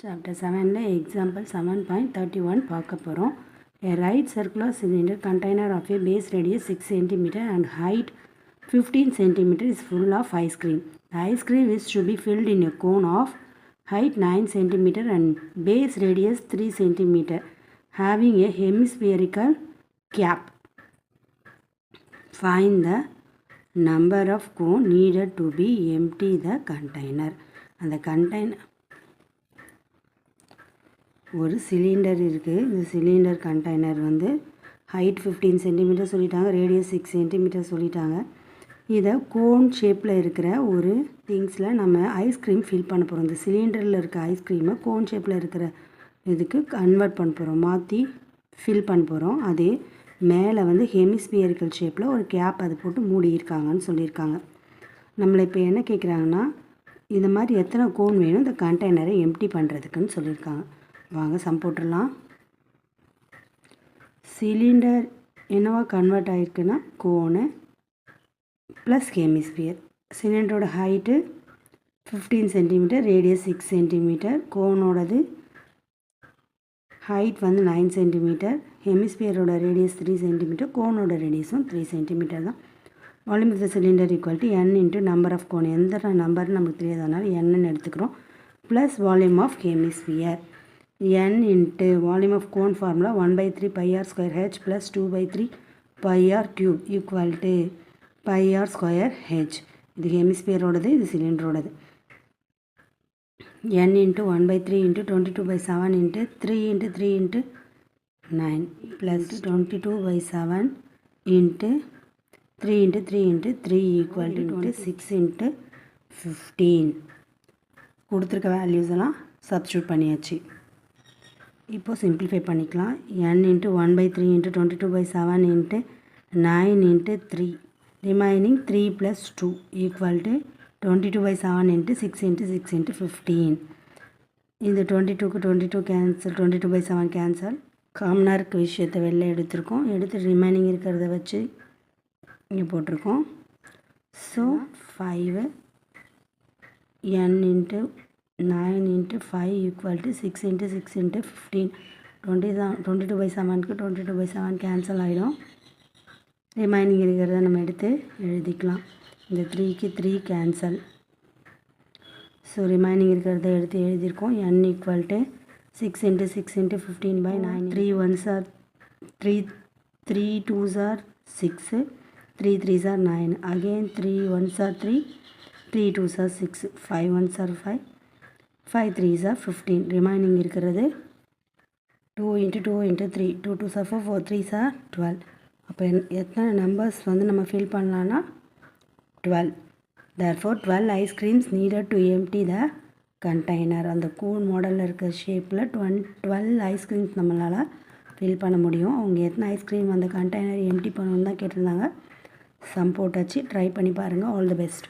Chapter 7 example 7.31 பார்க்க போகிறோம். A right circular cylinder container of a base radius 6 cm and height 15 cm is full of ice cream. The ice cream is to be filled in a cone of height 9 cm and base radius 3 cm having a hemispherical cap. Find the number of cone needed to be empty the container. அந்த container ஒரு cylinder இருக்குது. இந்த cylinder container வந்து height 15 centimetre சொல்லிட்டாங்க, radius 6 centimetre சொல்லிட்டாங்க. இதை cone ஷேப்பில் இருக்கிற ஒரு திங்ஸில் நம்ம ஐஸ்கிரீம் ஃபில் பண்ண போகிறோம். இந்த சிலிண்டரில் இருக்க ஐஸ்கிரீமை கோன் ஷேப்பில் இருக்கிற இதுக்கு கன்வெர்ட் பண்ண போகிறோம், மாற்றி ஃபில் பண்ண போகிறோம். அதே மேலே வந்து ஹெமிஸ்பியரிக்கல் ஷேப்பில் ஒரு கேப் அது போட்டு மூடியிருக்காங்கன்னு சொல்லியிருக்காங்க. நம்மளை இப்போ என்ன கேட்குறாங்கன்னா, இந்த மாதிரி எத்தனை கோன் வேணும் இந்த கண்டெய்னரை எம்டி பண்ணுறதுக்குன்னு சொல்லியிருக்காங்க. வாங்க சம் போட்டுடலாம். சிலிண்டர் என்னவா கன்வெர்ட் ஆகிருக்குன்னா கோனு ப்ளஸ் ஹெமிஸ்பியர். சிலிண்டரோட ஹைட்டு 15 சென்டிமீட்டர், ரேடியஸ் 6 சென்டிமீட்டர். கோனோடது ஹைட் வந்து 9 சென்டிமீட்டர், ஹெமிஸ்பியரோட ரேடியஸ் 3 சென்டிமீட்டர், கோனோட ரேடியஸும் 3 சென்டிமீட்டர் தான். Volume of the cylinder equal to n into number of cone. எந்த நம்பர்னு நமக்கு தெரியாதனால என்னன்னு எடுத்துக்கிறோம். Plus volume of hemisphere. n into volume of cone formula 1/3 pi r square h plus 2/3 pi r cube equal to pi r square h. இது ஹெமிஸ்பியரோடது, இது சிலிண்டரோடது. n into 1/3 into 22/7 into 3 into 3 into 9 plus 22/7 into 3 into 3 into 3 equal to 26 into 15. கொடுத்துருக்க values எல்லாம் substitute பண்ணியாச்சு. இப்போது simplify பண்ணிக்கலாம். n into 1/3 into 22/7 into 9 into 3 remaining 3 plus 2 equal to 22/7 into 6 into 6 into 15. இந்த 22க்கு 22 cancel, 22/7 cancel. காமனாக இருக்க விஷயத்தை வெளில எடுத்துருக்கோம். எடுத்து ரிமைனிங் இருக்கிறத வச்சு இங்கே போட்டிருக்கோம். So 5 n into 9 into 5 equal to 6 into 6 into 15. 22/7க்கு 22/7 cancel ஆகிடும். ரிமைனிங் இருக்கிறத நம்ம எடுத்து எழுதிக்கலாம். இந்த 3க்கு 3 கேன்சல். ஸோ ரிமைனிங் இருக்கிறத எடுத்து எழுதியிருக்கோம். n equal to 6 into 6 into 15/9. 3 1s are 3, 3 2s are 6, 3 3s are 9. Again 3 1s are 3, 3 2s are 6, 5 1s are 5, 5 3s are 15. Remaining இருக்கிறது 2 into 2 into 3, 2 2s are 4, 4 3s are 12. அப்போ எத்தனை நம்பர்ஸ் வந்து நம்ம fill பண்ணலான்னா 12. therefore 12 ice creams needed to empty the container. அந்த cone மாடலில் இருக்கிற ஷேப்பில் 12 ஐஸ்கிரீம்ஸ் நம்மளால் ஃபில் பண்ண முடியும். அவங்க எத்தனை ஐஸ்கிரீம் அந்த கண்டெய்னர் எம்டி பண்ணணுன்னு தான் கேட்டிருந்தாங்க. சம் போட்டாச்சு. ட்ரை பண்ணி பாருங்கள். All the best.